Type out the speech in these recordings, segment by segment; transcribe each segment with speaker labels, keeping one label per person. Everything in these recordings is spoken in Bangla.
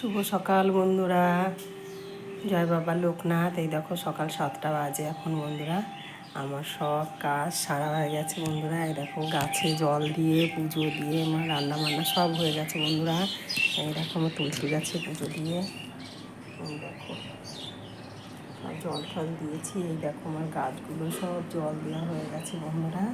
Speaker 1: শুভ সকাল বন্ধুরা, জয় বাবা লোকনাথ। এই দেখো সকাল 7টা বাজে এখন বন্ধুরা। আমার সব কাজ সারা হয়ে গেছে বন্ধুরা। এই দেখো গাছে জল দিয়ে পুজো দিয়ে আমার রান্না বান্না সব হয়ে গেছে বন্ধুরা। এই দেখো আমার তুলসী গাছে পুজো দিয়ে এই দেখো সব জল ফল দিয়েছি। এই দেখো আমার গাছগুলো সব জল দেওয়া হয়ে গেছে বন্ধুরা।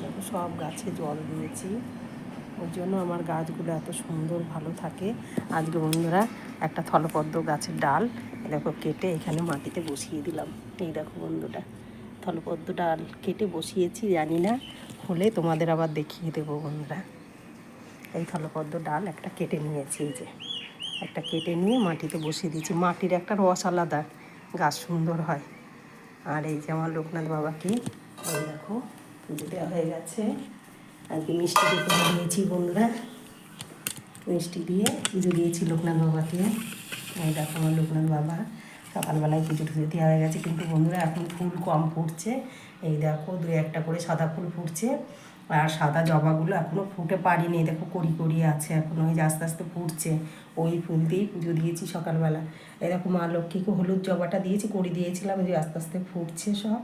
Speaker 1: দেখো সব গাছে জল দিয়েছি, ওর জন্য আমার গাছগুলো এত সুন্দর ভালো থাকে। আজকে বন্ধুরা একটা থলপদ্ম গাছের ডাল দেখো কেটে এখানে মাটিতে বসিয়ে দিলাম। এই দেখো বন্ধুরা, থলপদ্ম ডাল কেটে বসিয়েছি, জানি না হলে তোমাদের আবার দেখিয়ে দেবো বন্ধুরা। এই থলপদ্ম ডাল একটা কেটে নিয়েছি, এই যে একটা কেটে নিয়ে মাটিতে বসিয়ে দিয়েছি। মাটির একটা রস আলাদা, গাছ সুন্দর হয়। আর এই যে আমার লোকনাথ বাবাকে এই দেখো পুজো দেওয়া হয়ে গেছে। আজকে মিষ্টি দিয়ে পুজো দিয়েছি বন্ধুরা, মিষ্টি দিয়ে পুজো দিয়েছি লোকনাথ বাবাকে। এই দেখো আমার লোকনাথ বাবা সকালবেলায় পুজো টুজো দেওয়া হয়ে গেছে। কিন্তু বন্ধুরা এখন ফুল কম ফুটছে। এই দেখো 2-1টা করে সাদা ফুল ফুটছে, আর সাদা জবাগুলো এখনও ফুটে পারিনি। দেখো কড়ি কড়ি আছে এখনও, ওই যে আস্তে আস্তে ফুটছে। ওই ফুল দিয়েই পুজো দিয়েছি সকালবেলা। এরকম মা লক্ষ্মীকে হলুদ জবাটা দিয়েছি, কড়ি দিয়েছিলাম, যে আস্তে আস্তে ফুটছে সব।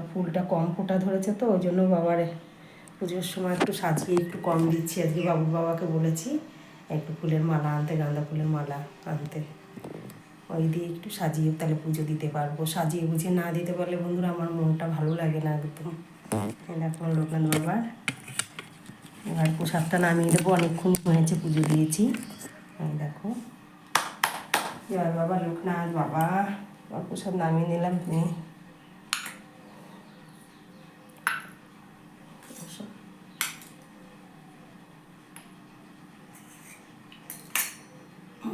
Speaker 1: ফুলটা কম ফোটা ধরেছে তো ওই জন্য বাবার পুজোর সময় একটু সাজিয়ে একটু কম দিচ্ছি। আজকে বাবুর বাবাকে বলেছি একটু ফুলের মালা আনতে, গাঁদা ফুলের মালা আনতে, ওই দিয়ে একটু সাজিয়ে তাহলে পুজো দিতে পারবো। সাজিয়ে বুঝিয়ে না দিতে পারলে বন্ধুরা আমার মনটা ভালো লাগে না একদম। এখন লোকনাথ বাবার এবার প্রসাদটা নামিয়ে দেবো, অনেকক্ষণ হয়েছে পুজো দিয়েছি। দেখো জয় বাবা লোকনাথ বাবা, প্রসাদ নামিয়ে নিলাম। তুমি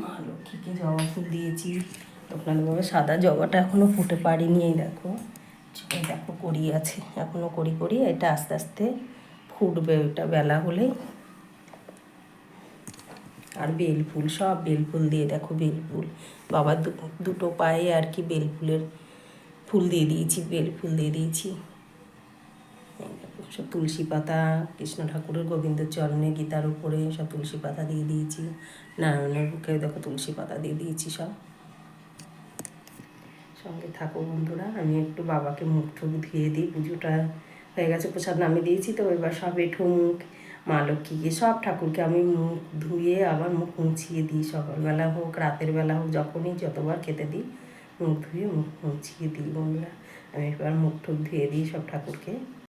Speaker 1: মা লক্ষ্মীকে জবা ফুল দিয়েছি। লোকনাথবাবা সাদা জবাটা এখনও ফুটে পারিনি। এই দেখো, এই দেখো কড়ি আছে এখনও, কড়ি কড়ি এটা আস্তে আস্তে ফুটবে, ওটা বেলা হলেই। আর বেলফুল, সব বেলফুল দিয়ে দেখো, বেলফুল বাবার দুটো পায়ে আর কি বেলফুলের ফুল দিয়ে দিয়েছি, বেলফুল দিয়ে দিয়েছি। সব তুলসী পাতা, কৃষ্ণ ঠাকুরের গোবিন্দ চরণে গীতার উপরে সব তুলসী পাতা দিয়ে দিয়েছি। নারায়ণের বুকে দেখো তুলসী পাতা দিয়ে দিয়েছি সব। সঙ্গে থাকো বন্ধুরা, আমি একটু বাবাকে মুখ টুক ধুয়ে দিই। পুজোটা হয়ে গেছে, প্রসাদ নামিয়ে দিয়েছি তো এবার সব এঁঠো মুখ, মা লক্ষ্মীকে সব ঠাকুরকে আমি মুখ ধুয়ে আবার মুখ মুছিয়ে দিই। সকালবেলা হোক রাতের বেলা হোক যখনই যতবার খেতে দিই মুখ ধুয়ে মুখ মুছিয়ে দিই বন্ধুরা। আমি এবার মুখ টুক ধুয়ে দিই সব ঠাকুরকে।